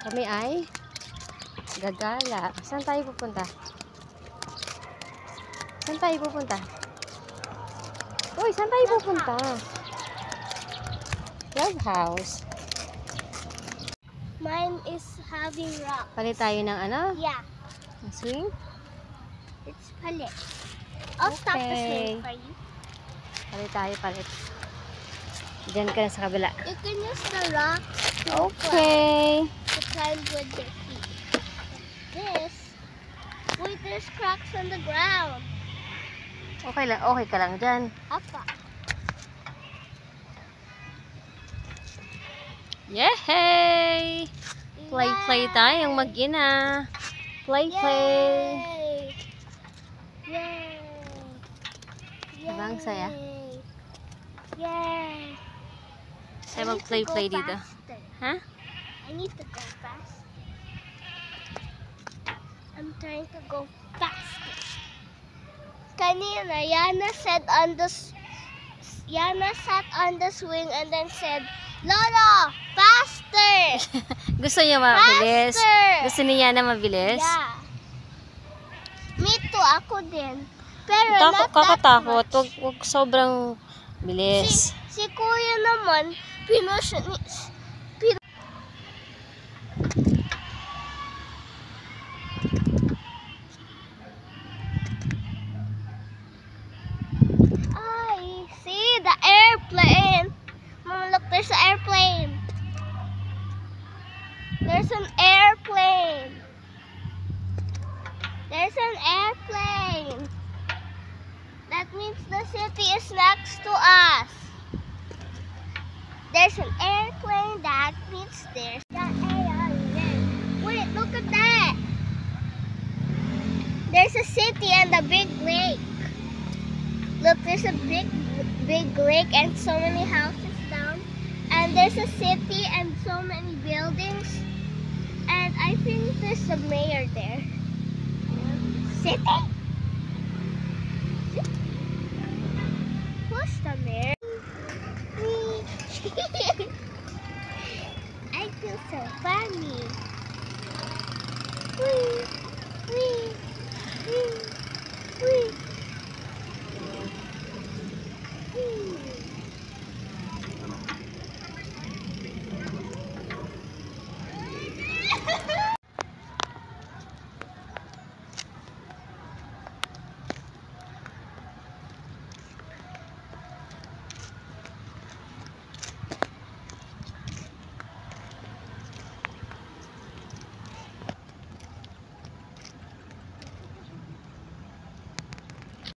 Kami ay gagala. Saan tayo pupunta? Saan tayo pupunta? Uy, saan tayo pupunta? Love house. Mine is having rock. Palit tayo ng ano? Yeah, Ng swing? it's palit. I'll stop the swing Okay. for you. Palit tayo, palit. Diyan ka na sa kabila. You can use the rock Okay. to climb with your feet. This, wait, there's cracks on the ground. Okay ka lang dyan. Apa. Yehey! Play tayong mag-ina. Play. Yay! Yay! Diba ang saya? Yay! Tayo mag-play dito. Faster. Ha? I need to go fast. I'm trying to go faster. Kanina, Yana sat on the swing and then said, Lolo, faster! Gusto niya mabilis? Faster! Gusto niya na mabilis? Yeah. Me too, ako din. Pero not that Kakatakot. much. Wag sobrang bilis. Si Kuya naman, I see the airplane. Mama, look, there's an airplane. There's an airplane. There's an airplane. That means the city is next to us. There's an airplane. That means there's an airplane. Wait, look at that. There's a city and a big lake. Look, there's a big lake and so many houses down. And there's a city and so many buildings. And I think there's a mayor there. City? Who's the mayor? I feel so funny.